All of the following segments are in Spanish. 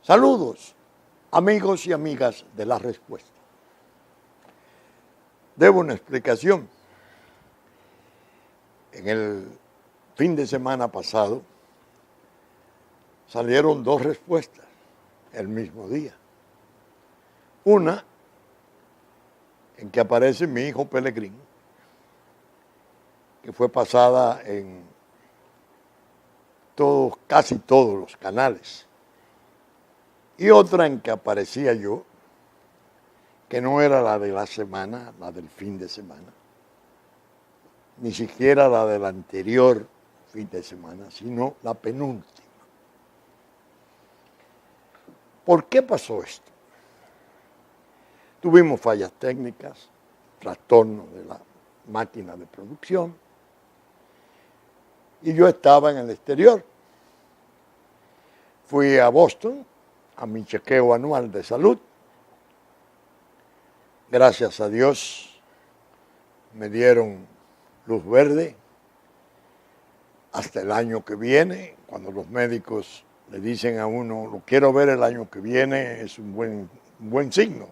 Saludos, amigos y amigas de La Respuesta. Debo una explicación. En el fin de semana pasado salieron dos respuestas el mismo día. Una en que aparece mi hijo Pelegrín, que fue pasada en casi todos los canales. Y otra en que aparecía yo, que no era la de la semana, la del fin de semana, ni siquiera la del anterior fin de semana, sino la penúltima. ¿Por qué pasó esto? Tuvimos fallas técnicas, trastornos de la máquina de producción, y yo estaba en el exterior. Fui a Boston a mi chequeo anual de salud. Gracias a Dios me dieron luz verde hasta el año que viene. Cuando los médicos le dicen a uno, lo quiero ver el año que viene, es un buen signo.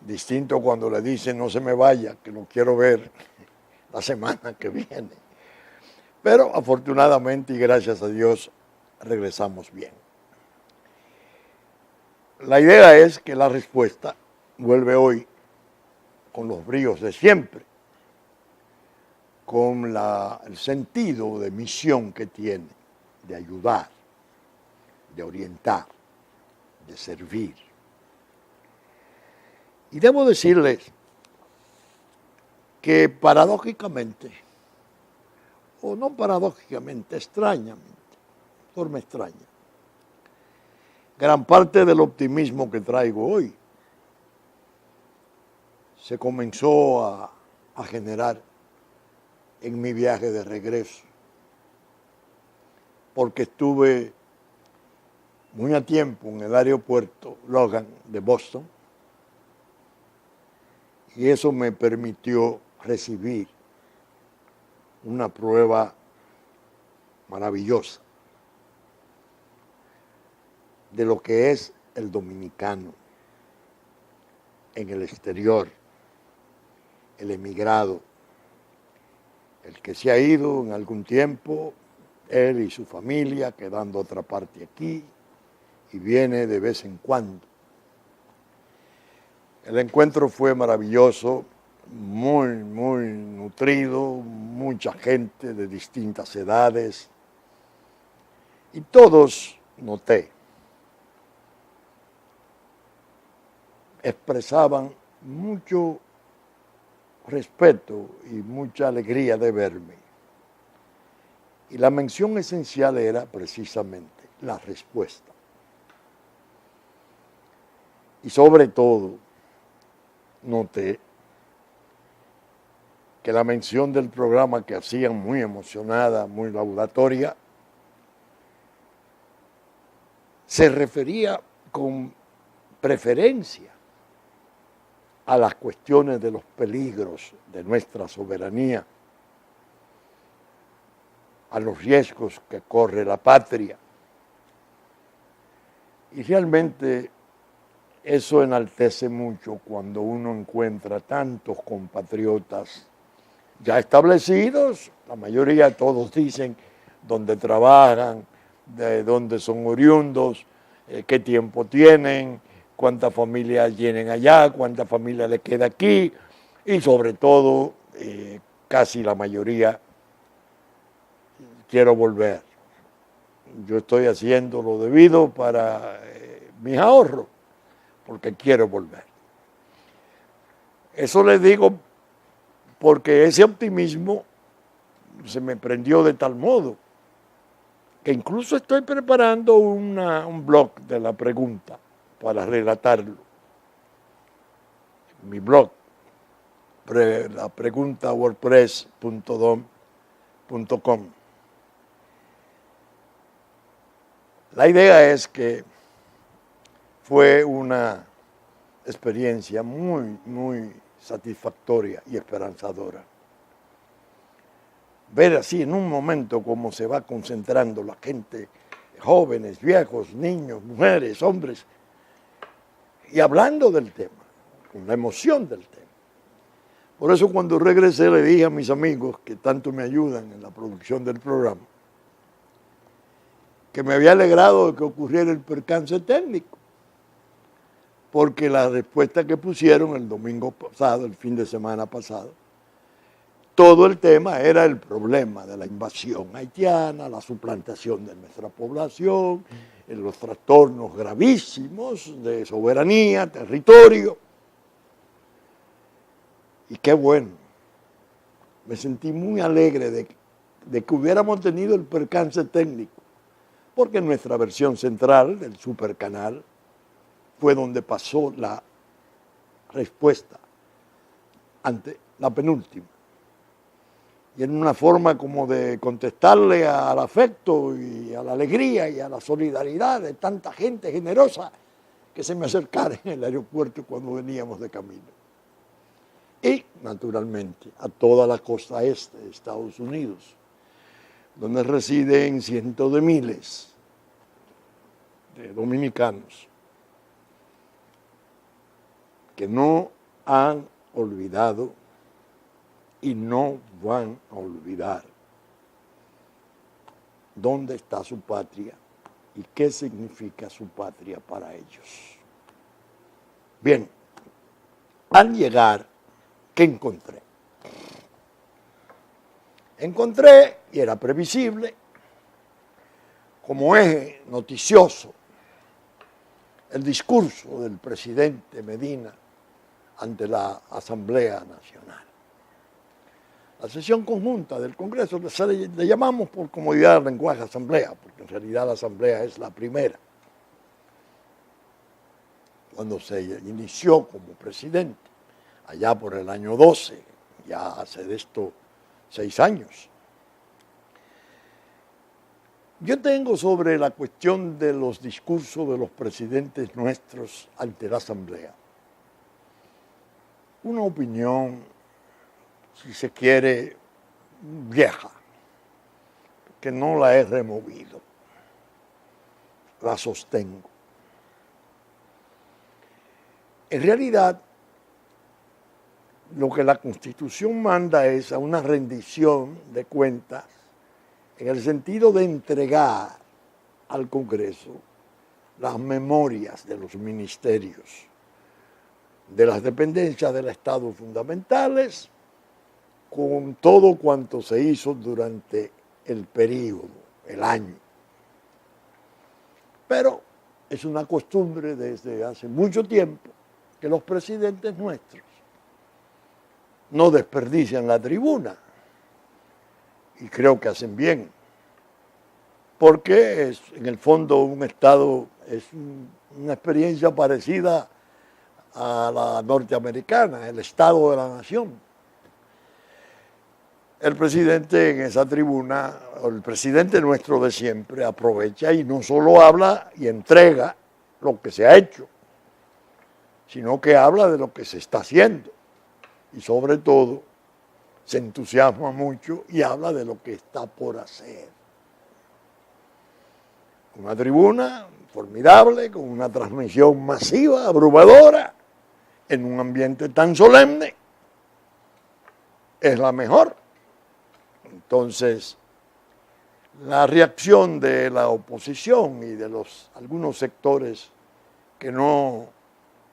Distinto cuando le dicen, no se me vaya, que lo quiero ver la semana que viene. Pero afortunadamente y gracias a Dios regresamos bien. La idea es que La Respuesta vuelve hoy con los bríos de siempre, con el sentido de misión que tiene, de ayudar, de orientar, de servir. Y debo decirles que paradójicamente, o no paradójicamente, extrañamente, de forma extraña, gran parte del optimismo que traigo hoy se comenzó a generar en mi viaje de regreso, porque estuve muy a tiempo en el aeropuerto Logan de Boston, y eso me permitió recibir una prueba maravillosa de lo que es el dominicano en el exterior, el emigrado, el que se ha ido en algún tiempo, él y su familia, quedando otra parte aquí, y viene de vez en cuando. El encuentro fue maravilloso, muy nutrido, mucha gente de distintas edades, y todos, noté, expresaban mucho respeto y mucha alegría de verme. Y la mención esencial era precisamente la respuesta. Y sobre todo, noté que la mención del programa que hacían muy emocionada, muy laudatoria, se refería con preferencia a las cuestiones de los peligros de nuestra soberanía, a los riesgos que corre la patria. Y realmente eso enaltece mucho cuando uno encuentra tantos compatriotas ya establecidos, la mayoría, todos dicen dónde trabajan, de dónde son oriundos, qué tiempo tienen, cuántas familias tienen allá, cuánta familia les queda aquí, y sobre todo, casi la mayoría, quiero volver. Yo estoy haciendo lo debido para mis ahorros, porque quiero volver. Eso les digo porque ese optimismo se me prendió de tal modo que incluso estoy preparando un blog de la pregunta para relatarlo. Mi blog, la pregunta wordpress.com. La idea es que fue una experiencia muy satisfactoria y esperanzadora. Ver así en un momento cómo se va concentrando la gente jóvenes, viejos, niños, mujeres, hombres, y hablando del tema, con la emoción del tema. Por eso cuando regresé le dije a mis amigos que tanto me ayudan en la producción del programa, que me había alegrado de que ocurriera el percance técnico, porque la respuesta que pusieron el domingo pasado, el fin de semana pasado, todo el tema era el problema de la invasión haitiana, la suplantación de nuestra población, los trastornos gravísimos de soberanía, territorio. Y qué bueno, me sentí muy alegre de que hubiéramos tenido el percance técnico, porque en nuestra versión central del supercanal fue donde pasó la respuesta ante la penúltima. Y en una forma como de contestarle al afecto y a la alegría y a la solidaridad de tanta gente generosa que se me acercara en el aeropuerto cuando veníamos de camino. Y, naturalmente, a toda la costa este de Estados Unidos, donde residen cientos de miles de dominicanos que no han olvidado y no van a olvidar dónde está su patria y qué significa su patria para ellos. Bien, al llegar, ¿qué encontré? Encontré, y era previsible, como eje noticioso, el discurso del presidente Medina ante la Asamblea Nacional. La sesión conjunta del Congreso, le llamamos por comodidad al lenguaje asamblea, porque en realidad la asamblea es la primera. Cuando se inició como presidente, allá por el año 12, ya hace de esto 6 años. Yo tengo sobre la cuestión de los discursos de los presidentes nuestros ante la asamblea una opinión, si se quiere, vieja, que no la he removido, la sostengo. En realidad, lo que la Constitución manda es a una rendición de cuentas en el sentido de entregar al Congreso las memorias de los ministerios, de las dependencias del Estado fundamentales, con todo cuanto se hizo durante el periodo, el año. Pero es una costumbre desde hace mucho tiempo que los presidentes nuestros no desperdician la tribuna, y creo que hacen bien, porque es en el fondo un Estado, es una experiencia parecida a la norteamericana, el Estado de la Nación. El presidente en esa tribuna, o el presidente nuestro de siempre, aprovecha y no solo habla y entrega lo que se ha hecho, sino que habla de lo que se está haciendo. Y sobre todo, se entusiasma mucho y habla de lo que está por hacer. Una tribuna formidable, con una transmisión masiva, abrumadora, en un ambiente tan solemne, es la mejor. Entonces, la reacción de la oposición y de algunos sectores que no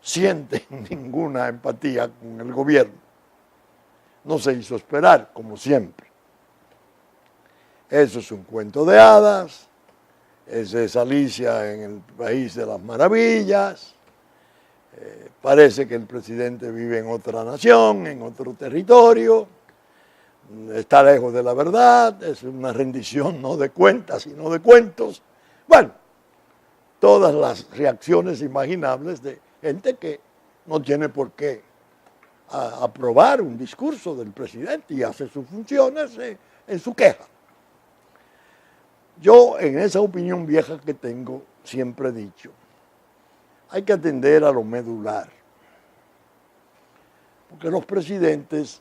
sienten ninguna empatía con el gobierno no se hizo esperar, como siempre. Eso es un cuento de hadas, es Alicia en el País de las Maravillas, parece que el presidente vive en otra nación, en otro territorio, está lejos de la verdad, es una rendición no de cuentas, sino de cuentos. Bueno, todas las reacciones imaginables de gente que no tiene por qué aprobar un discurso del presidente y hace sus funciones en su queja. Yo, en esa opinión vieja que tengo, siempre he dicho, hay que atender a lo medular, porque los presidentes,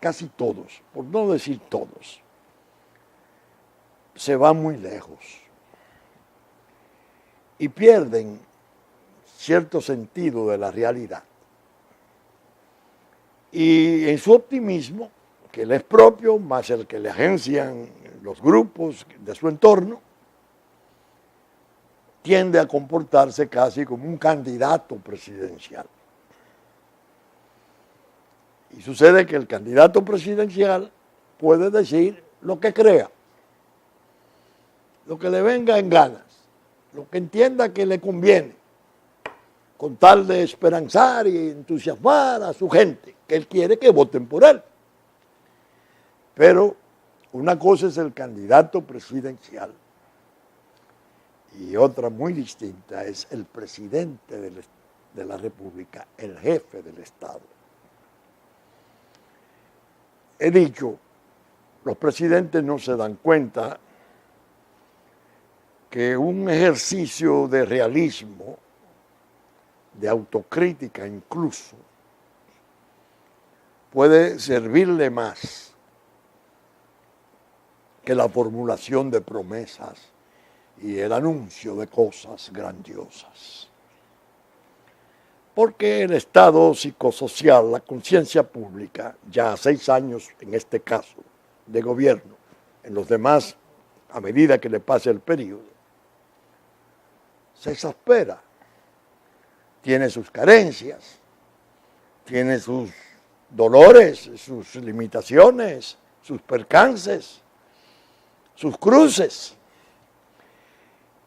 casi todos, por no decir todos, se van muy lejos y pierden cierto sentido de la realidad. Y en su optimismo, que le es propio, más el que le agencian los grupos de su entorno, tiende a comportarse casi como un candidato presidencial. Y sucede que el candidato presidencial puede decir lo que crea, lo que le venga en ganas, lo que entienda que le conviene, con tal de esperanzar y entusiasmar a su gente, que él quiere que voten por él. Pero una cosa es el candidato presidencial y otra muy distinta es el presidente de la República, el jefe del Estado. He dicho, los presidentes no se dan cuenta que un ejercicio de realismo, de autocrítica incluso, puede servirle más que la formulación de promesas y el anuncio de cosas grandiosas. Porque el estado psicosocial, la conciencia pública, ya 6 años en este caso de gobierno, en los demás, a medida que le pase el periodo, se exaspera, tiene sus carencias, tiene sus dolores, sus limitaciones, sus percances, sus cruces.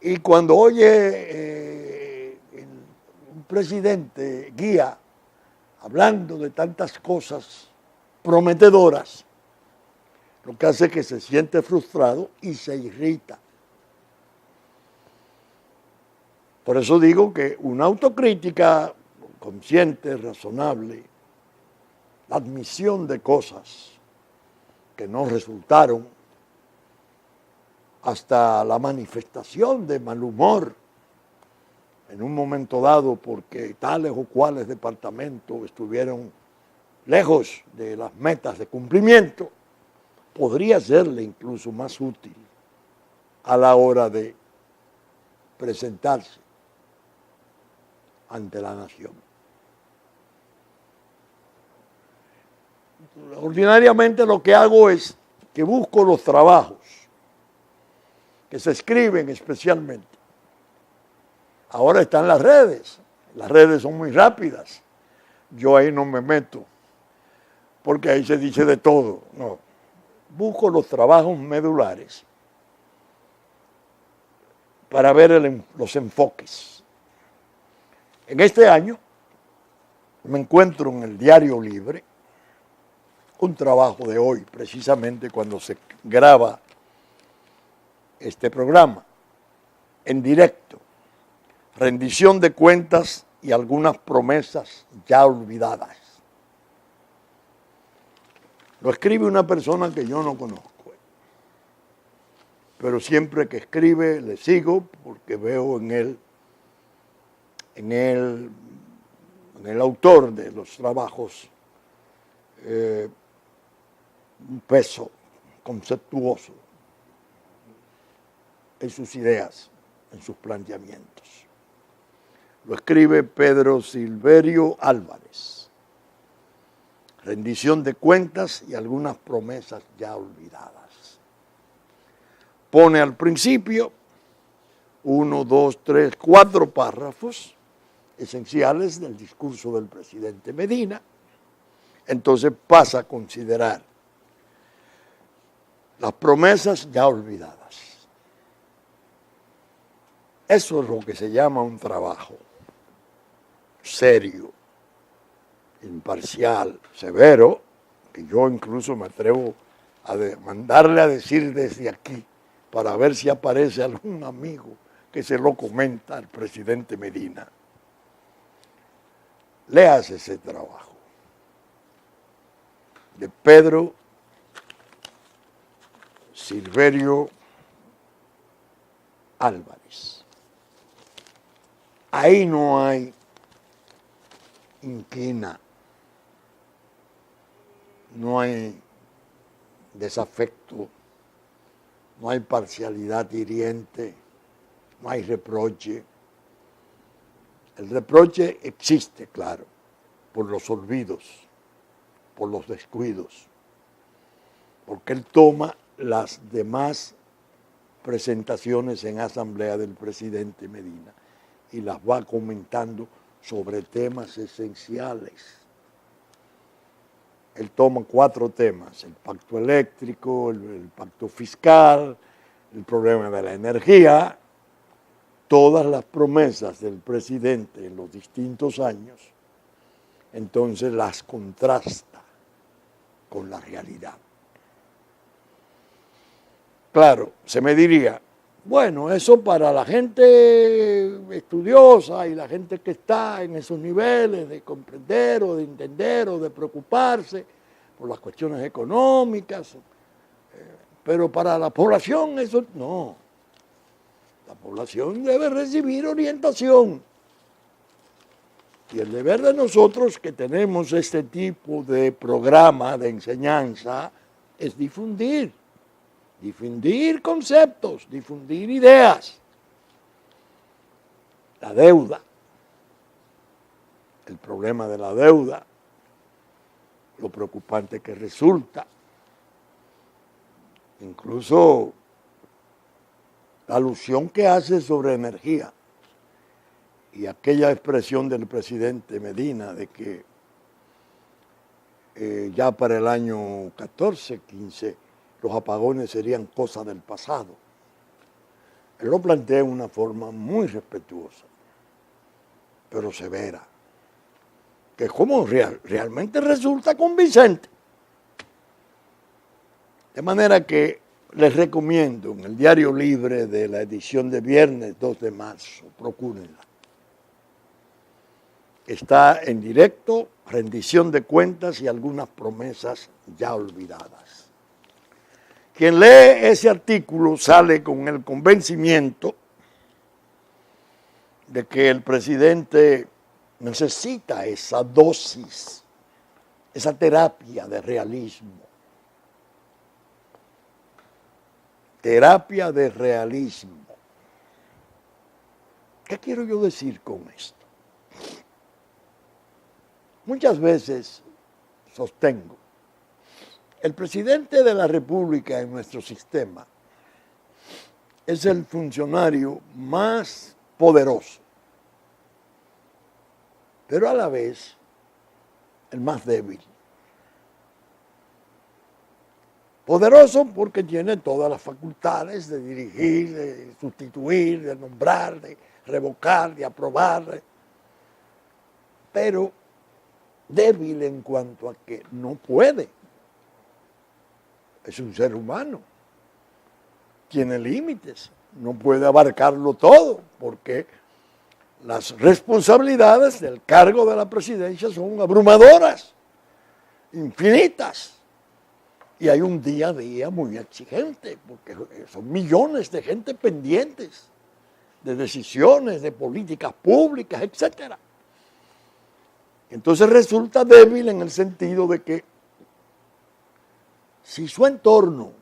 Y cuando oye un presidente guía hablando de tantas cosas prometedoras, lo que hace es que se siente frustrado y se irrita. Por eso digo que una autocrítica consciente, razonable, la admisión de cosas que no resultaron, hasta la manifestación de mal humor en un momento dado porque tales o cuales departamentos estuvieron lejos de las metas de cumplimiento, podría serle incluso más útil a la hora de presentarse ante la nación. Ordinariamente lo que hago es que busco los trabajos que se escriben especialmente. Ahora están las redes son muy rápidas. Yo ahí no me meto, porque ahí se dice de todo. No, busco los trabajos medulares para ver los enfoques. En este año me encuentro en el Diario Libre, un trabajo de hoy, precisamente cuando se graba este programa, en directo, rendición de cuentas y algunas promesas ya olvidadas. Lo escribe una persona que yo no conozco, pero siempre que escribe le sigo porque veo en el autor de los trabajos un peso conceptuoso en sus ideas, en sus planteamientos. Lo escribe Pedro Silverio Álvarez. Rendición de cuentas y algunas promesas ya olvidadas. Pone al principio 1, 2, 3, 4 párrafos esenciales del discurso del presidente Medina. Entonces pasa a considerar las promesas ya olvidadas. Eso es lo que se llama un trabajo serio, imparcial, severo, que yo incluso me atrevo a mandarle a decir desde aquí para ver si aparece algún amigo que se lo comenta al presidente Medina. Léase ese trabajo de Pedro Silverio Álvarez. Ahí no hay inquina, no hay desafecto, no hay parcialidad hiriente, no hay reproche. El reproche existe, claro, por los olvidos, por los descuidos, porque él toma las demás presentaciones en asamblea del presidente Medina y las va comentando sobre temas esenciales. Él toma 4 temas: el pacto eléctrico, el pacto fiscal, el problema de la energía. Todas las promesas del presidente en los distintos años, entonces las contrasta con la realidad. Claro, se me diría, bueno, eso para la gente estudiosa y la gente que está en esos niveles de comprender o de entender o de preocuparse por las cuestiones económicas, pero para la población eso no. La población debe recibir orientación. Y el deber de nosotros que tenemos este tipo de programa de enseñanza es difundir conceptos, difundir ideas. La deuda, el problema de la deuda, lo preocupante que resulta, incluso la alusión que hace sobre energía y aquella expresión del presidente Medina de que ya para el año 14, 15, los apagones serían cosa del pasado. Él lo plantea de una forma muy respetuosa, pero severa, que es como realmente resulta convincente. De manera que les recomiendo en el Diario Libre de la edición de viernes 2 de marzo, procúrenla. Está en directo, rendición de cuentas y algunas promesas ya olvidadas. Quien lee ese artículo sale con el convencimiento de que el presidente necesita esa dosis, esa terapia de realismo. Terapia de realismo. ¿Qué quiero yo decir con esto? Muchas veces sostengo, el presidente de la República en nuestro sistema es el funcionario más poderoso, pero a la vez el más débil. Poderoso porque tiene todas las facultades de dirigir, de sustituir, de nombrar, de revocar, de aprobar, pero débil en cuanto a que no puede. Es un ser humano, tiene límites, no puede abarcarlo todo, porque las responsabilidades del cargo de la presidencia son abrumadoras, infinitas. Y hay un día a día muy exigente, porque son millones de gente pendientes de decisiones, de políticas públicas, etc. Entonces resulta débil en el sentido de que si su entorno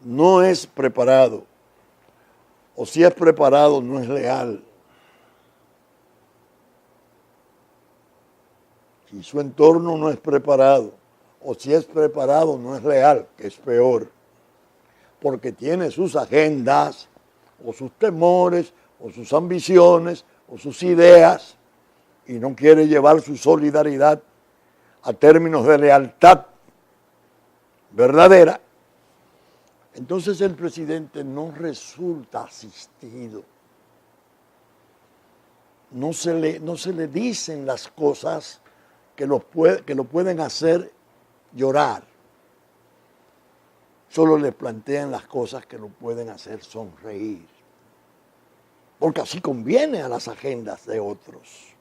no es preparado, o si es preparado no es leal, si su entorno no es preparado, o si es preparado no es leal, que es peor, porque tiene sus agendas, o sus temores, o sus ambiciones, o sus ideas, y no quiere llevar su solidaridad a términos de lealtad verdadera, entonces el presidente no resulta asistido. No se le dicen las cosas que lo pueden hacer llorar. Solo le plantean las cosas que lo pueden hacer sonreír. Porque así conviene a las agendas de otros.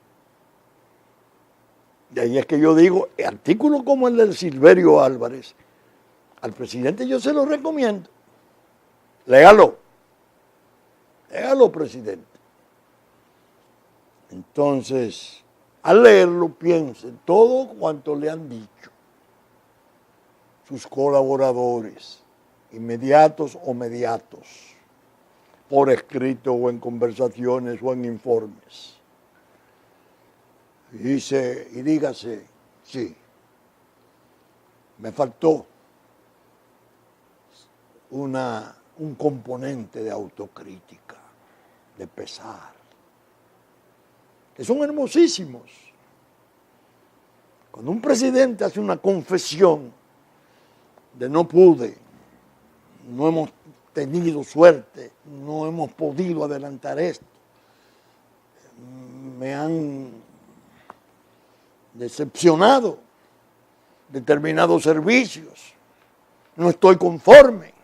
De ahí es que yo digo, artículos como el del Silverio Álvarez, al presidente yo se lo recomiendo. Léalo, presidente. Entonces, al leerlo, piense todo cuanto le han dicho sus colaboradores, inmediatos o mediatos, por escrito o en conversaciones o en informes. Y dígase, sí, me faltó un componente de autocrítica, de pesar, que son hermosísimos. Cuando un presidente hace una confesión de no pude, no hemos tenido suerte, no hemos podido adelantar esto, me han decepcionado determinados servicios, no estoy conforme.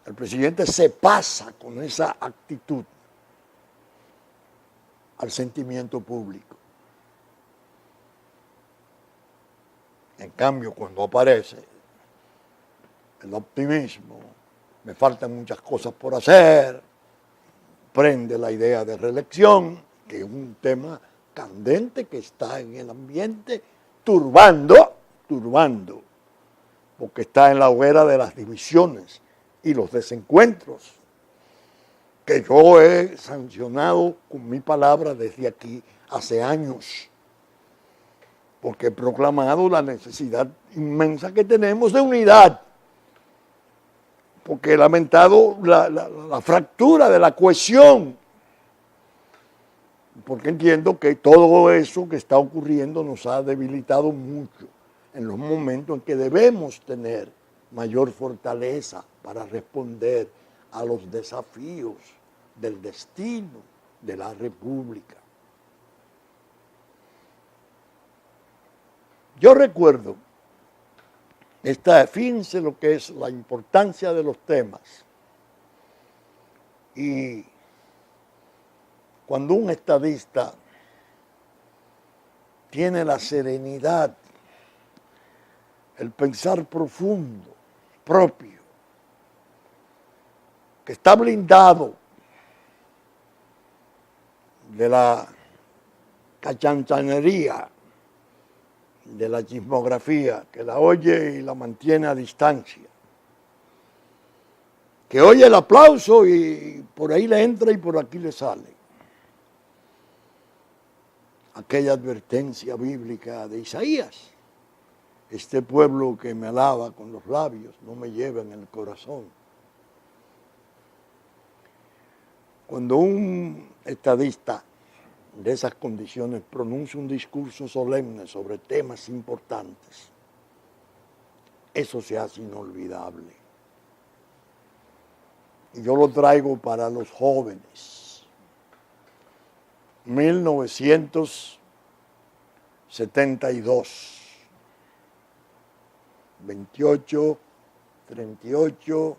El presidente se pasa con esa actitud al sentimiento público. En cambio, cuando aparece el optimismo, me faltan muchas cosas por hacer, prende la idea de reelección, que es un tema candente que está en el ambiente, turbando, porque está en la hoguera de las divisiones y los desencuentros, que yo he sancionado con mi palabra desde aquí hace años, porque he proclamado la necesidad inmensa que tenemos de unidad, porque he lamentado la fractura de la cohesión, porque entiendo que todo eso que está ocurriendo nos ha debilitado mucho en los momentos en que debemos tener mayor fortaleza para responder a los desafíos del destino de la República. Yo recuerdo, fíjense lo que es la importancia de los temas. Y cuando un estadista tiene la serenidad, el pensar profundo, propio, que está blindado de la cachanchanería, de la chismografía, que la oye y la mantiene a distancia, que oye el aplauso y por ahí le entra y por aquí le sale. Aquella advertencia bíblica de Isaías: este pueblo que me alaba con los labios no me lleva en el corazón. Cuando un estadista de esas condiciones pronuncia un discurso solemne sobre temas importantes, eso se hace inolvidable. Y yo lo traigo para los jóvenes. 1972, 28, 38,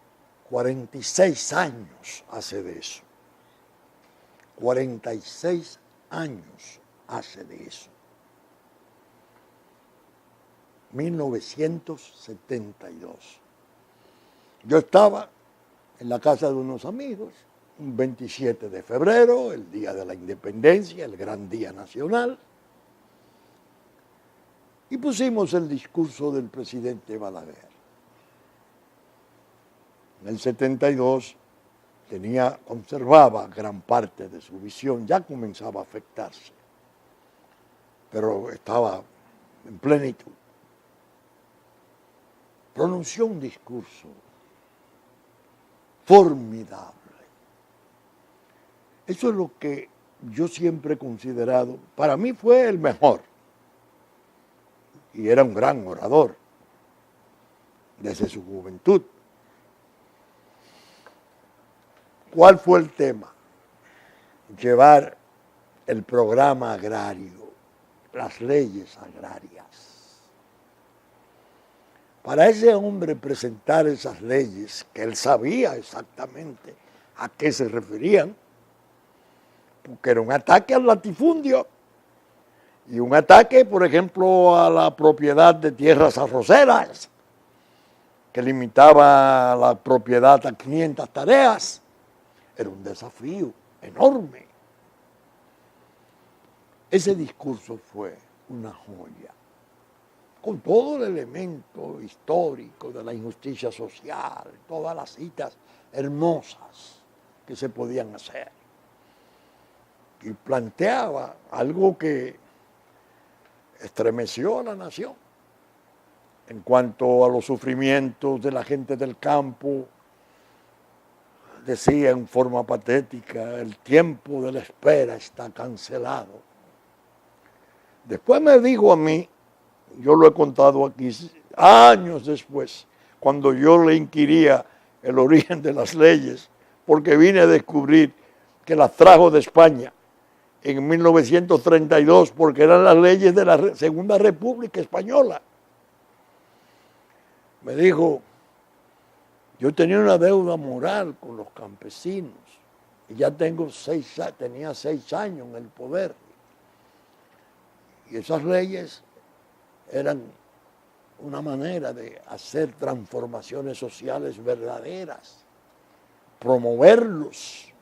46 años hace de eso. 46 años hace de eso. 1972. Yo estaba en la casa de unos amigos, un 27 de febrero, el día de la independencia, el gran día nacional, y pusimos el discurso del presidente Balaguer. En el 72 conservaba gran parte de su visión, ya comenzaba a afectarse, pero estaba en plenitud. Pronunció un discurso formidable. Eso es lo que yo siempre he considerado, para mí fue el mejor, y era un gran orador desde su juventud. ¿Cuál fue el tema? Llevar el programa agrario, las leyes agrarias. Para ese hombre presentar esas leyes, que él sabía exactamente a qué se referían, porque era un ataque al latifundio y un ataque, por ejemplo, a la propiedad de tierras arroceras, que limitaba la propiedad a 500 tareas. Era un desafío enorme. Ese discurso fue una joya. con todo el elemento histórico de la injusticia social, todas las citas hermosas que se podían hacer. Y planteaba algo que estremeció a la nación en cuanto a los sufrimientos de la gente del campo. Decía en forma patética: el tiempo de la espera está cancelado. Después me dijo a mí, yo lo he contado aquí, años después, cuando yo le inquiría el origen de las leyes, porque vine a descubrir que las trajo de España en 1932, porque eran las leyes de la Segunda República Española. Me dijo: yo tenía una deuda moral con los campesinos y ya tenía 6 años en el poder. Y esas leyes eran una manera de hacer transformaciones sociales verdaderas, promoverlos,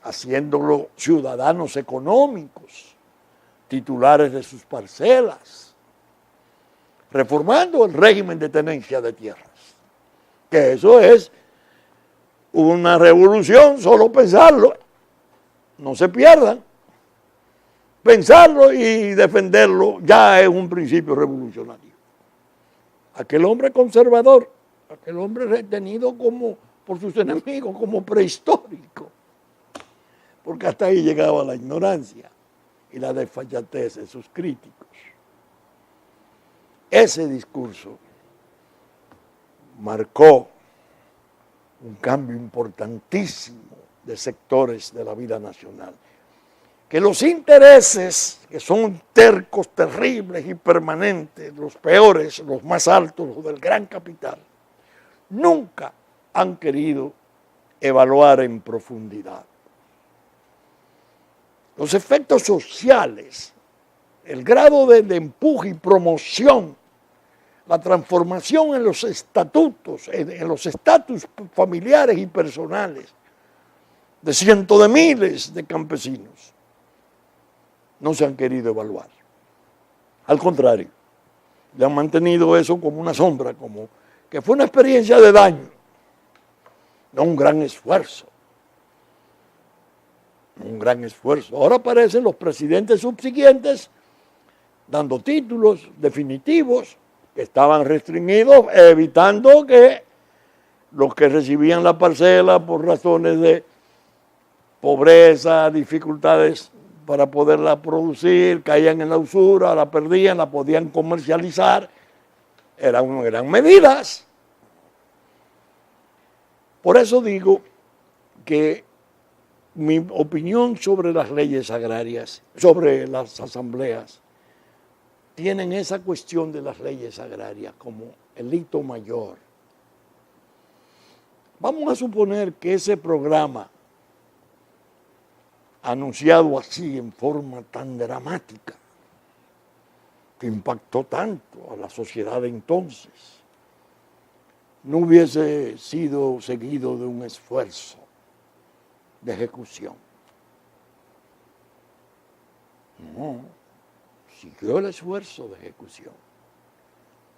haciéndolos ciudadanos económicos, titulares de sus parcelas, reformando el régimen de tenencia de tierras. Que eso es una revolución, solo pensarlo, no se pierdan. Pensarlo y defenderlo ya es un principio revolucionario. Aquel hombre conservador, aquel hombre retenido como por sus enemigos, como prehistórico, porque hasta ahí llegaba la ignorancia y la desfachatez de sus críticos. Ese discurso marcó un cambio importantísimo de sectores de la vida nacional. Que los intereses, que son tercos, terribles y permanentes, los peores, los más altos, los del gran capital, nunca han querido evaluar en profundidad los efectos sociales, el grado de empuje y promoción, la transformación en los estatutos, en los estatus familiares y personales de cientos de miles de campesinos. No se han querido evaluar. Al contrario, le han mantenido eso como una sombra, como que fue una experiencia de daño, no un gran esfuerzo. Un gran esfuerzo. Ahora aparecen los presidentes subsiguientes dando títulos definitivos que estaban restringidos, evitando que los que recibían la parcela por razones de pobreza, dificultades para poderla producir, caían en la usura, la perdían, la podían comercializar. Eran medidas. Por eso digo que mi opinión sobre las leyes agrarias, sobre las asambleas, tienen esa cuestión de las leyes agrarias como el hito mayor. Vamos a suponer que ese programa, anunciado así en forma tan dramática, que impactó tanto a la sociedad de entonces, no hubiese sido seguido de un esfuerzo de ejecución. No, siguió el esfuerzo de ejecución.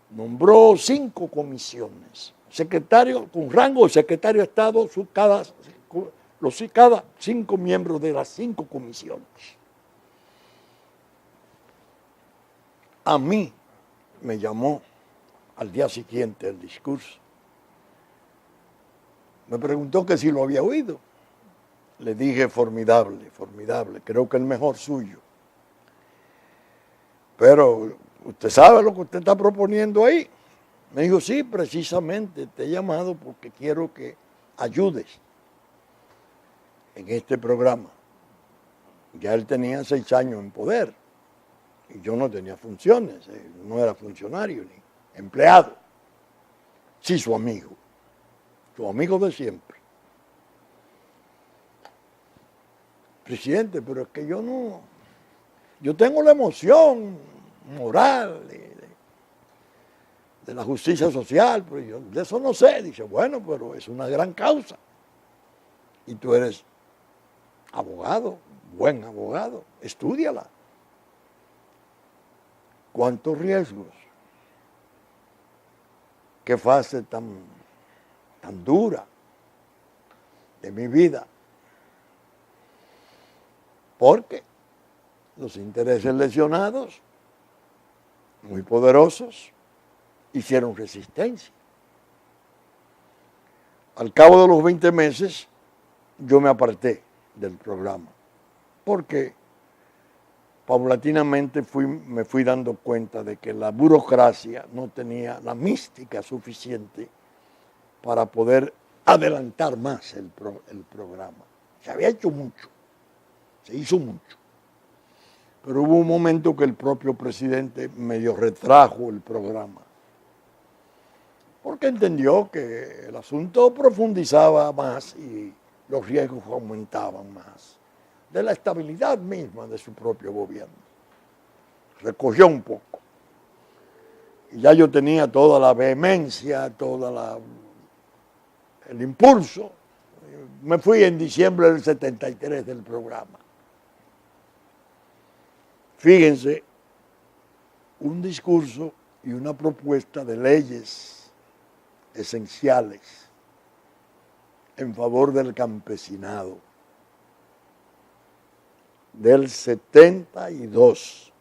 Nombró 5 comisiones, secretario con rango de secretario de Estado, cada 5 miembros de las 5 comisiones. A mí me llamó al día siguiente el discurso. Me preguntó que si lo había oído. Le dije: formidable, formidable, creo que el mejor suyo. Pero, ¿usted sabe lo que usted está proponiendo ahí? Me dijo: sí, precisamente, te he llamado porque quiero que ayudes en este programa. Ya él tenía 6 años en poder y yo no tenía funciones, no era funcionario ni empleado. Sí, su amigo de siempre. Presidente, pero es que yo tengo la emoción moral de la justicia social, pero yo de eso no sé. Dice: bueno, pero es una gran causa. Y tú eres abogado, buen abogado, estúdiala. ¿Cuántos riesgos? ¿Qué fase tan dura de mi vida? Porque los intereses lesionados, muy poderosos, hicieron resistencia. Al cabo de los 20 meses, yo me aparté del programa, porque paulatinamente me fui dando cuenta de que la burocracia no tenía la mística suficiente para poder adelantar más el programa. Se había hecho mucho, se hizo mucho, pero hubo un momento que el propio presidente medio retrajo el programa, porque entendió que el asunto profundizaba más y los riesgos aumentaban más de la estabilidad misma de su propio gobierno. Recogió un poco. Y ya yo tenía toda la vehemencia, el impulso. Me fui en diciembre del 73 del programa. Fíjense, un discurso y una propuesta de leyes esenciales en favor del campesinado del 72,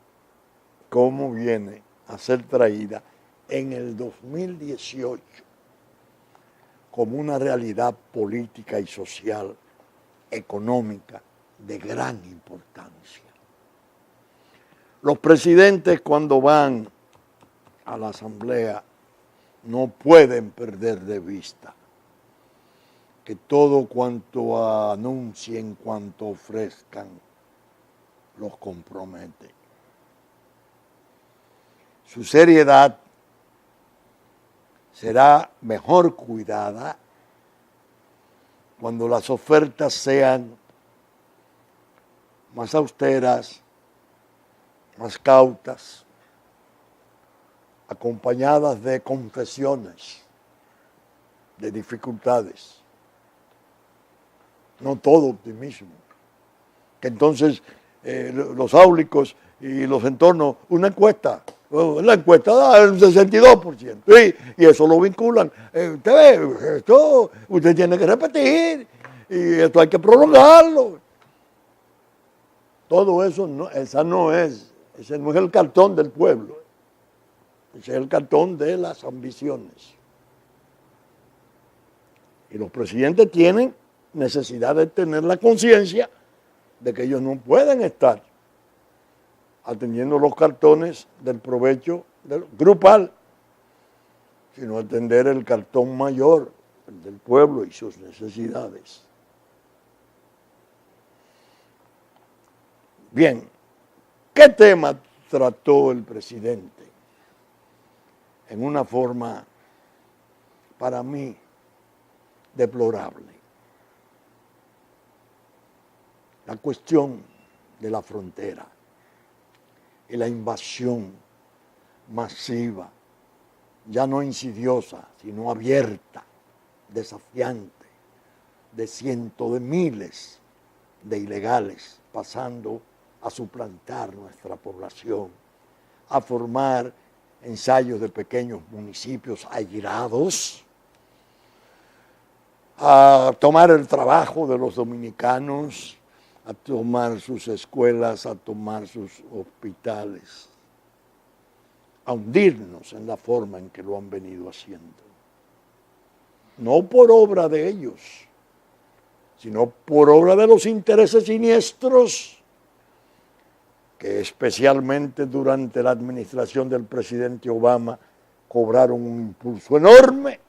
cómo viene a ser traída en el 2018 como una realidad política y social, económica de gran importancia. Los presidentes, cuando van a la asamblea, no pueden perder de vista que todo cuanto anuncien, cuanto ofrezcan, los compromete. Su seriedad será mejor cuidada cuando las ofertas sean más austeras, más cautas, acompañadas de confesiones, de dificultades. No todo optimismo. Que entonces los áulicos y los entornos, una encuesta, la encuesta da el 62%, y eso lo vinculan. Usted ve, esto usted tiene que repetir, y esto hay que prolongarlo. Todo eso, ese no es el cartón del pueblo, ese es el cartón de las ambiciones. Y los presidentes tienen necesidad de tener la conciencia de que ellos no pueden estar atendiendo los cartones del provecho grupal, sino atender el cartón mayor, el del pueblo y sus necesidades. Bien, ¿qué tema trató el presidente? En una forma, para mí, deplorable. La cuestión de la frontera y la invasión masiva, ya no insidiosa, sino abierta, desafiante, de cientos de miles de ilegales pasando a suplantar nuestra población, a formar ensayos de pequeños municipios aislados, a tomar el trabajo de los dominicanos, a tomar sus escuelas, a tomar sus hospitales, a hundirnos en la forma en que lo han venido haciendo. No por obra de ellos, sino por obra de los intereses siniestros que especialmente durante la administración del presidente Obama cobraron un impulso enorme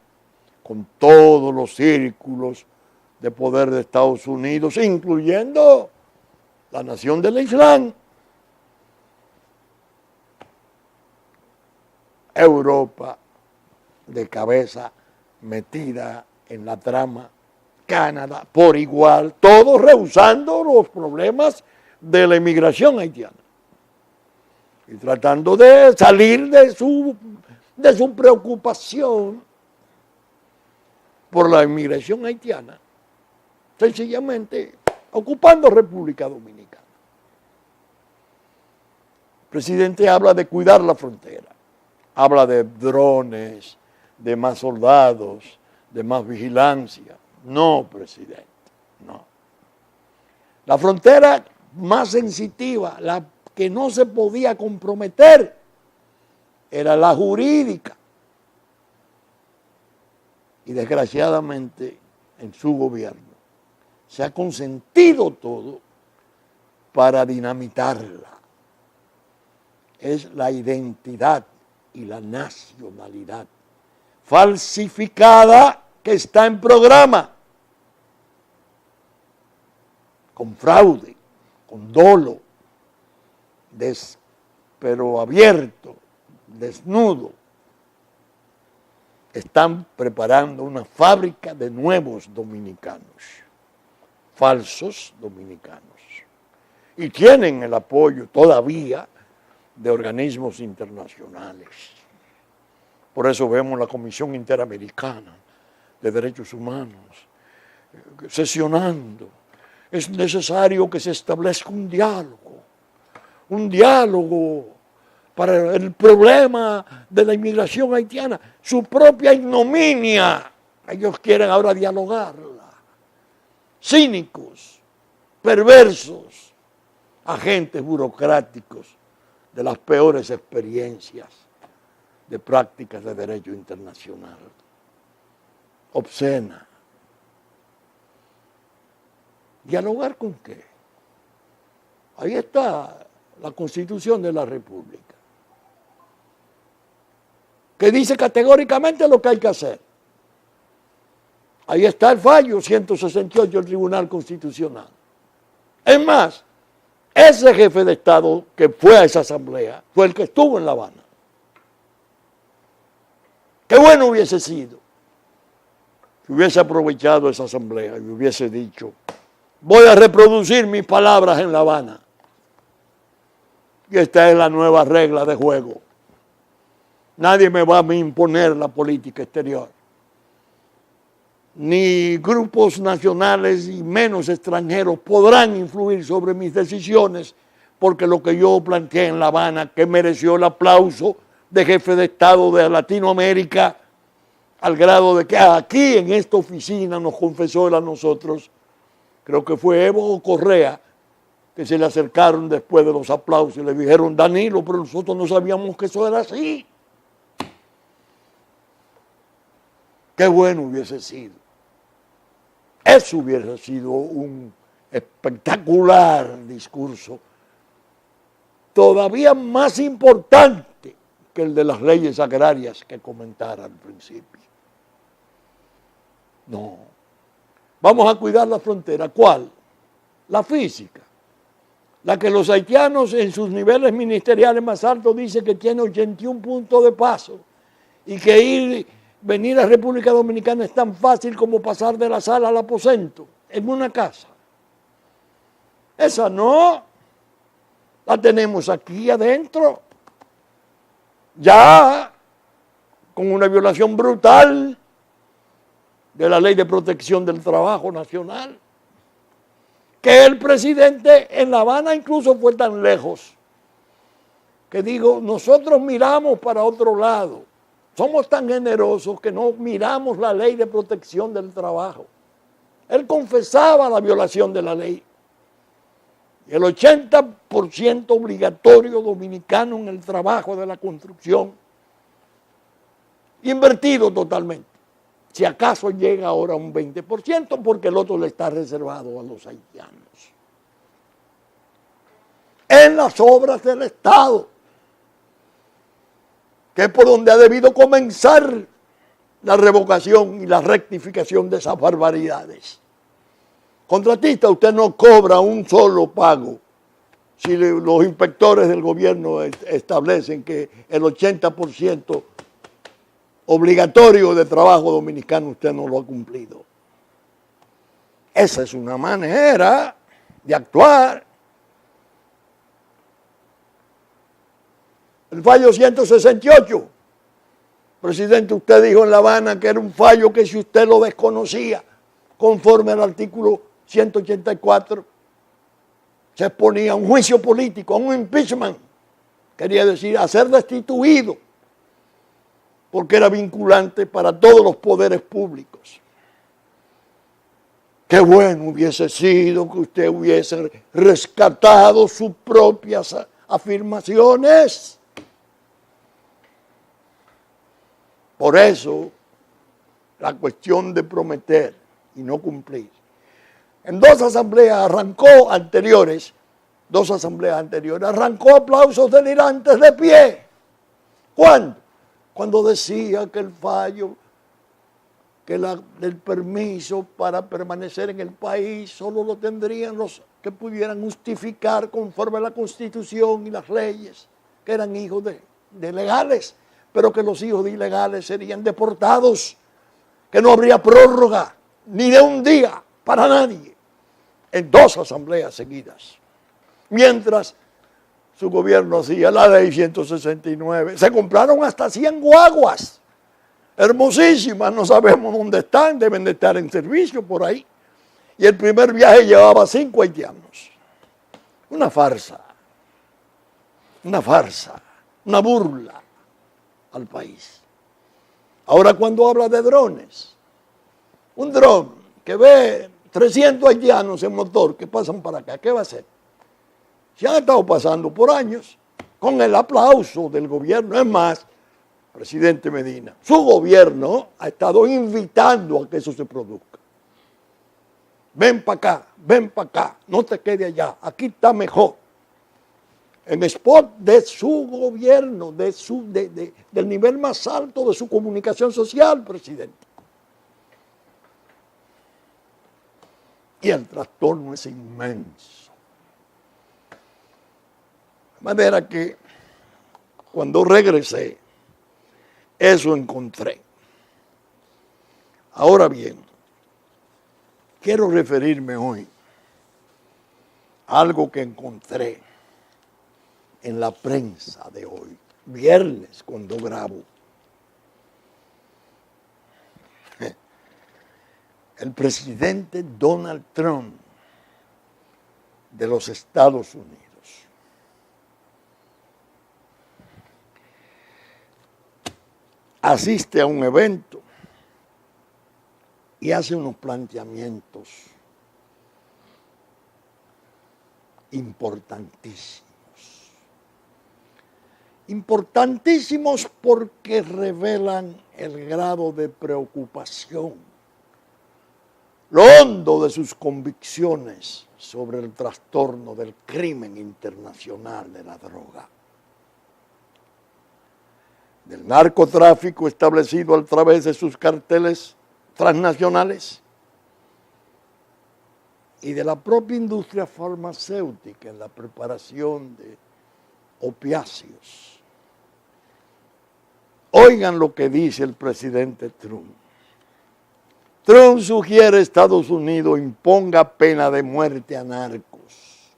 con todos los círculos de poder de Estados Unidos, incluyendo la nación del Islam, Europa de cabeza metida en la trama, Canadá por igual, todos rehusando los problemas de la inmigración haitiana y tratando de salir de su preocupación por la inmigración haitiana, sencillamente ocupando República Dominicana. presidente habla de cuidar la frontera, habla de drones, de más soldados, de más vigilancia. No, presidente, no. La frontera más sensitiva, la que no se podía comprometer, era la jurídica. Y desgraciadamente en su gobierno se ha consentido todo para dinamitarla. Es la identidad y la nacionalidad falsificada que está en programa, con fraude, con dolo, pero abierto, desnudo. Están preparando una fábrica de nuevos dominicanos, falsos dominicanos, y tienen el apoyo todavía de organismos internacionales. Por eso vemos la Comisión Interamericana de Derechos Humanos sesionando. Es necesario que se establezca un diálogo para el problema de la inmigración haitiana, su propia ignominia. Ellos quieren ahora dialogarla. Cínicos, perversos, agentes burocráticos de las peores experiencias de prácticas de derecho internacional. Obscena. ¿Dialogar con qué? Ahí está la Constitución de la República, que dice categóricamente lo que hay que hacer. Ahí está el fallo 168 del Tribunal Constitucional. Es más, ese jefe de Estado que fue a esa asamblea fue el que estuvo en La Habana. Qué bueno hubiese sido si hubiese aprovechado esa asamblea y hubiese dicho: voy a reproducir mis palabras en La Habana. Y esta es la nueva regla de juego. Nadie me va a imponer la política exterior. Ni grupos nacionales y menos extranjeros podrán influir sobre mis decisiones, porque lo que yo planteé en La Habana, que mereció el aplauso de jefe de Estado de Latinoamérica, al grado de que aquí en esta oficina nos confesó él a nosotros, creo que fue Evo Correa, que se le acercaron después de los aplausos y le dijeron: Danilo, pero nosotros no sabíamos que eso era así. Qué bueno hubiese sido. Eso hubiese sido un espectacular discurso, todavía más importante que el de las leyes agrarias que comentara al principio. No. Vamos a cuidar la frontera. ¿Cuál? La física. La que los haitianos en sus niveles ministeriales más altos dicen que tiene 81 puntos de paso y que venir a República Dominicana es tan fácil como pasar de la sala al aposento en una casa. Esa no, la tenemos aquí adentro, ya con una violación brutal de la Ley de Protección del Trabajo Nacional, que el presidente en La Habana incluso fue tan lejos que digo: nosotros miramos para otro lado. Somos tan generosos que no miramos la Ley de Protección del Trabajo. Él confesaba la violación de la ley. El 80% obligatorio dominicano en el trabajo de la construcción, invertido totalmente. Si acaso llega ahora a un 20%, porque el otro le está reservado a los haitianos. En las obras del Estado, que es por donde ha debido comenzar la revocación y la rectificación de esas barbaridades. Contratista, usted no cobra un solo pago si los inspectores del gobierno establecen que el 80% obligatorio de trabajo dominicano usted no lo ha cumplido. Esa es una manera de actuar. El fallo 168. Presidente, usted dijo en La Habana que era un fallo que si usted lo desconocía, conforme al artículo 184, se exponía a un juicio político, a un impeachment. quería decir a ser destituido, porque era vinculante para todos los poderes públicos. Qué bueno hubiese sido que usted hubiese rescatado sus propias afirmaciones. Por eso, la cuestión de prometer y no cumplir. En dos asambleas anteriores, arrancó aplausos delirantes de pie. ¿Cuándo? Cuando decía que el fallo, el permiso para permanecer en el país solo lo tendrían los que pudieran justificar conforme a la Constitución y las leyes, que eran hijos de legales, pero que los hijos de ilegales serían deportados, que no habría prórroga ni de un día para nadie, en dos asambleas seguidas. Mientras su gobierno hacía la ley 169, se compraron hasta 100 guaguas, hermosísimas, no sabemos dónde están, deben de estar en servicio por ahí. Y el primer viaje llevaba 5 haitianos. Una farsa, una burla al país. Ahora cuando habla de drones, un dron que ve 300 haitianos en motor que pasan para acá, ¿qué va a hacer? Se han estado pasando por años con el aplauso del gobierno. Es más, presidente Medina, su gobierno ha estado invitando a que eso se produzca. Ven para acá, no te quedes allá, aquí está mejor. En spot de su gobierno, del nivel más alto de su comunicación social, presidente. Y el trastorno es inmenso. De manera que cuando regresé, eso encontré. Ahora bien, quiero referirme hoy a algo que encontré en la prensa de hoy, viernes, cuando grabo. El presidente Donald Trump de los Estados Unidos asiste a un evento y hace unos planteamientos importantísimos. Importantísimos porque revelan el grado de preocupación, lo hondo de sus convicciones sobre el trastorno del crimen internacional de la droga, del narcotráfico establecido a través de sus carteles transnacionales y de la propia industria farmacéutica en la preparación de opiáceos. Oigan lo que dice el presidente Trump. Trump sugiere a Estados Unidos imponga pena de muerte a narcos.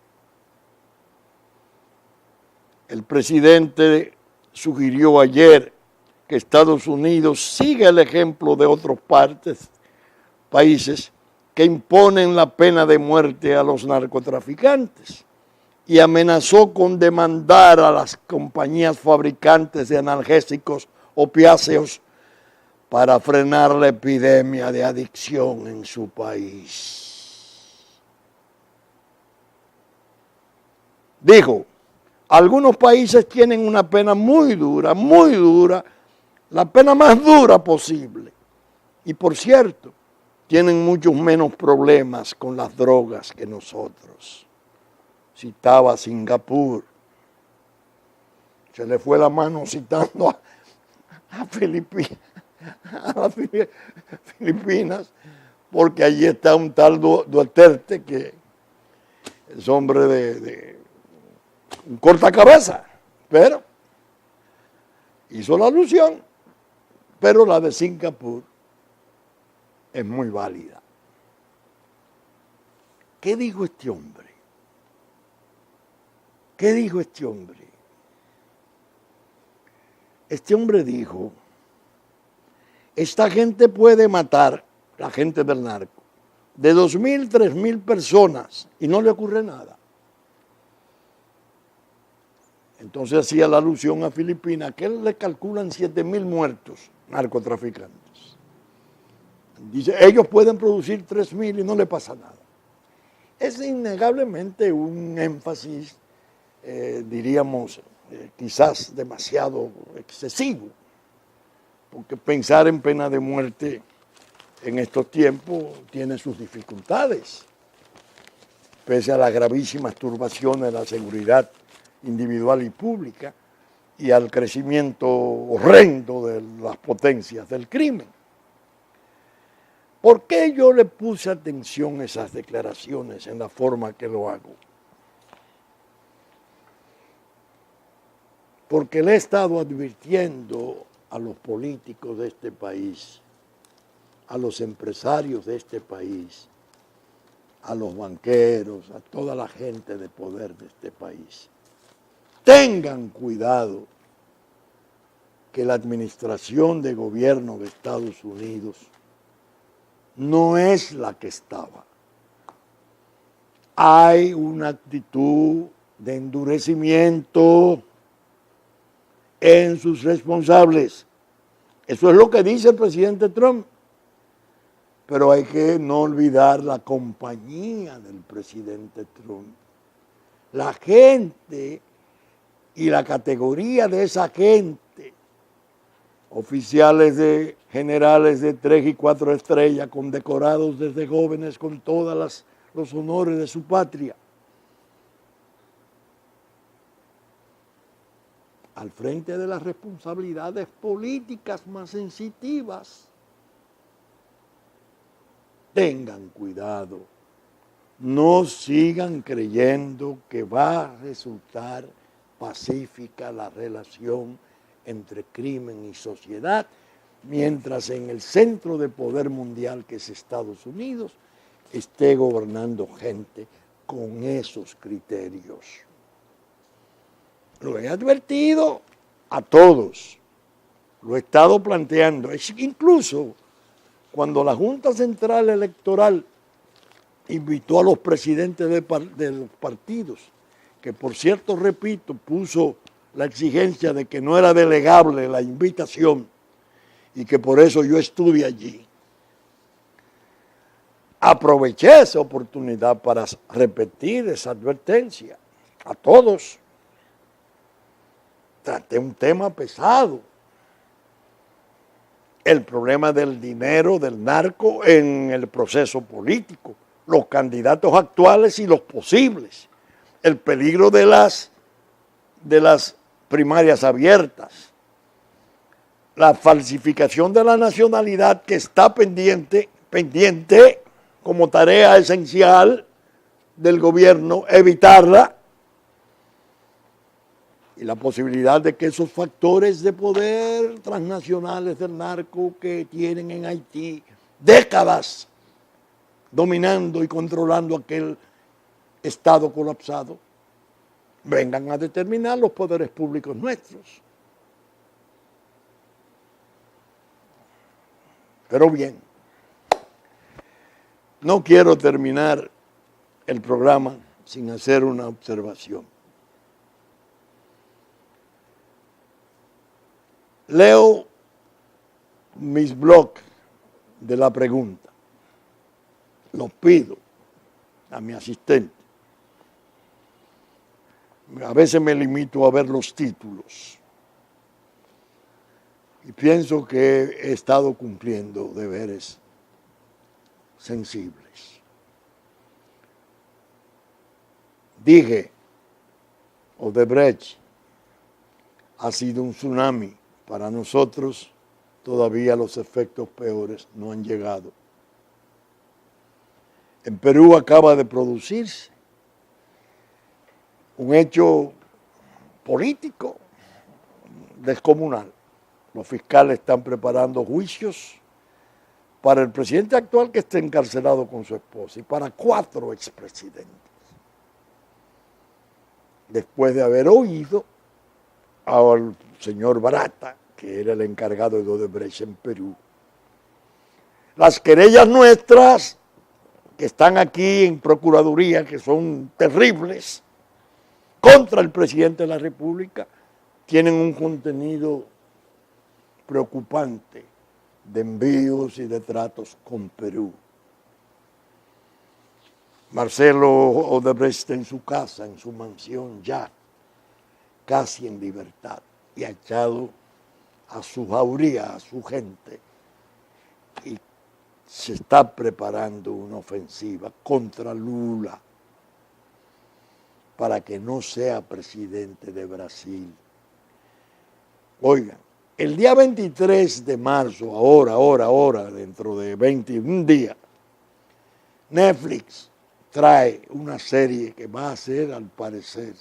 El presidente sugirió ayer que Estados Unidos siga el ejemplo de otros países que imponen la pena de muerte a los narcotraficantes y amenazó con demandar a las compañías fabricantes de analgésicos opiáceos para frenar la epidemia de adicción en su país. Dijo, algunos países tienen una pena muy dura, la pena más dura posible. Y por cierto, tienen muchos menos problemas con las drogas que nosotros. Citaba a Singapur. Se le fue la mano citando a las Filipinas, porque allí está un tal Duterte que es hombre de un cortacabeza, pero hizo la alusión, pero la de Singapur es muy válida. ¿Qué dijo este hombre? ¿Qué dijo este hombre? Este hombre dijo, esta gente puede matar, la gente del narco, de 2.000, 3.000 personas y no le ocurre nada. Entonces hacía la alusión a Filipinas, que le calculan 7.000 muertos narcotraficantes. Dice, ellos pueden producir 3.000 y no le pasa nada. Es innegablemente un énfasis, diríamos, quizás demasiado excesivo, porque pensar en pena de muerte en estos tiempos tiene sus dificultades, pese a las gravísimas turbaciones de la seguridad individual y pública y al crecimiento horrendo de las potencias del crimen. ¿Por qué yo le puse atención a esas declaraciones en la forma que lo hago? Porque le he estado advirtiendo a los políticos de este país, a los empresarios de este país, a los banqueros, a toda la gente de poder de este país. Tengan cuidado que la administración de gobierno de Estados Unidos no es la que estaba. Hay una actitud de endurecimiento en sus responsables. Eso es lo que dice el presidente Trump. Pero hay que no olvidar la compañía del presidente Trump. La gente y la categoría de esa gente, oficiales generales de 3 y 4 estrellas, condecorados desde jóvenes con todos los honores de su patria, al frente de las responsabilidades políticas más sensitivas. Tengan cuidado, no sigan creyendo que va a resultar pacífica la relación entre crimen y sociedad, mientras en el centro de poder mundial, que es Estados Unidos, esté gobernando gente con esos criterios. Lo he advertido a todos, lo he estado planteando, incluso cuando la Junta Central Electoral invitó a los presidentes de los partidos, que por cierto, repito, puso la exigencia de que no era delegable la invitación y que por eso yo estuve allí. Aproveché esa oportunidad para repetir esa advertencia a todos. Traté un tema pesado. El problema del dinero, del narco en el proceso político, los candidatos actuales y los posibles, el peligro de las primarias abiertas, la falsificación de la nacionalidad que está pendiente como tarea esencial del gobierno, evitarla, y la posibilidad de que esos factores de poder transnacionales del narco que tienen en Haití décadas dominando y controlando aquel estado colapsado, vengan a determinar los poderes públicos nuestros. Pero bien, no quiero terminar el programa sin hacer una observación. Leo mis blogs de la pregunta, los pido a mi asistente. A veces me limito a ver los títulos y pienso que he estado cumpliendo deberes sensibles. Dije, Odebrecht ha sido un tsunami. Para nosotros todavía los efectos peores no han llegado. En Perú acaba de producirse un hecho político descomunal. Los fiscales están preparando juicios para el presidente actual, que está encarcelado con su esposa, y para 4 expresidentes. Después de haber oído al señor Barata, que era el encargado de Odebrecht en Perú. Las querellas nuestras, que están aquí en Procuraduría, que son terribles, contra el presidente de la República, tienen un contenido preocupante de envíos y de tratos con Perú. Marcelo Odebrecht está en su casa, en su mansión ya, casi en libertad, y ha echado a su jauría, a su gente, y se está preparando una ofensiva contra Lula para que no sea presidente de Brasil. Oigan, el día 23 de marzo, ahora, dentro de 21 días, Netflix trae una serie que va a ser, al parecer,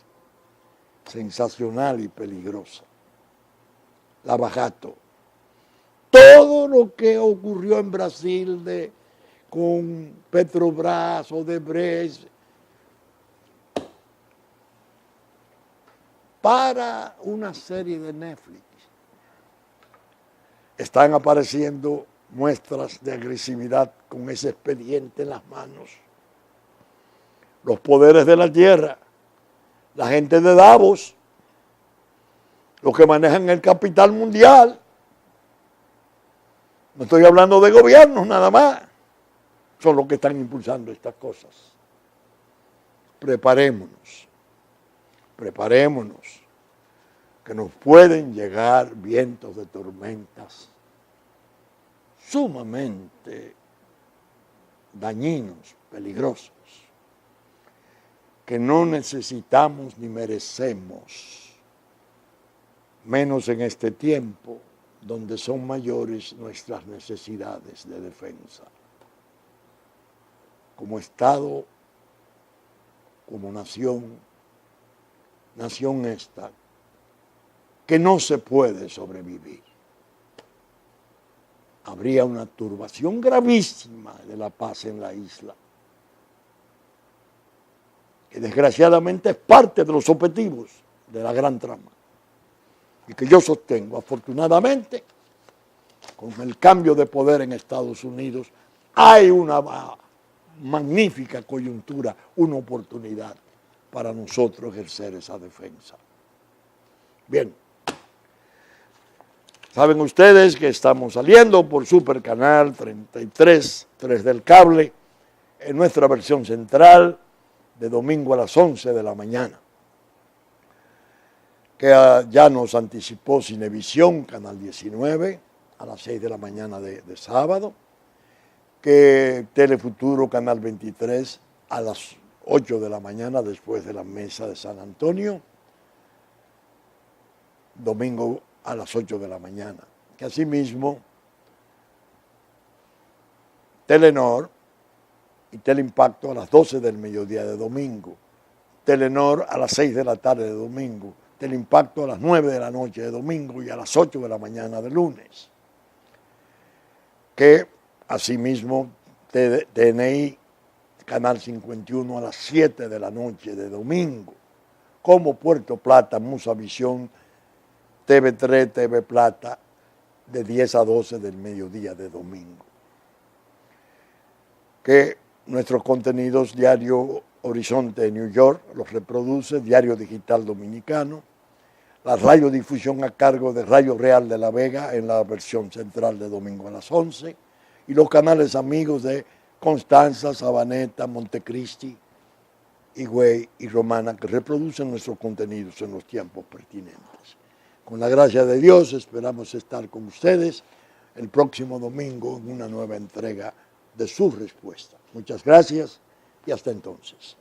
sensacional y peligrosa. Lava Jato. Todo lo que ocurrió en Brasil con Petrobras, Odebrecht, para una serie de Netflix. Están apareciendo muestras de agresividad con ese expediente en las manos. Los poderes de la tierra, la gente de Davos, los que manejan el capital mundial. No estoy hablando de gobiernos nada más. Son los que están impulsando estas cosas. Preparémonos, que nos pueden llegar vientos de tormentas sumamente dañinos, peligrosos, que no necesitamos ni merecemos, menos en este tiempo donde son mayores nuestras necesidades de defensa. Como Estado, como nación esta, que no se puede sobrevivir. Habría una turbación gravísima de la paz en la isla, que desgraciadamente es parte de los objetivos de la gran trama, y que yo sostengo, afortunadamente, con el cambio de poder en Estados Unidos, hay una magnífica coyuntura, una oportunidad para nosotros ejercer esa defensa. Bien, saben ustedes que estamos saliendo por Supercanal 33, 3 del cable, en nuestra versión central, de domingo a las 11 de la mañana, que ya nos anticipó Cinevisión, Canal 19, a las 6 de la mañana de sábado, que Telefuturo, Canal 23, a las 8 de la mañana, después de la mesa de San Antonio, domingo a las 8 de la mañana, que asimismo Telenor y Teleimpacto a las 12 del mediodía de domingo, Telenor a las 6 de la tarde de domingo, Teleimpacto a las 9 de la noche de domingo y a las 8 de la mañana de lunes, que asimismo TNI, Canal 51 a las 7 de la noche de domingo, como Puerto Plata, Musavisión, TV3, TV Plata, de 10 a 12 del mediodía de domingo. Que nuestros contenidos, Diario Horizonte de New York los reproduce, Diario Digital Dominicano, la radiodifusión a cargo de Radio Real de la Vega en la versión central de domingo a las 11, y los canales amigos de Constanza, Sabaneta, Montecristi, Higüey y Romana, que reproducen nuestros contenidos en los tiempos pertinentes. Con la gracia de Dios esperamos estar con ustedes el próximo domingo en una nueva entrega de Su Respuesta. Muchas gracias y hasta entonces.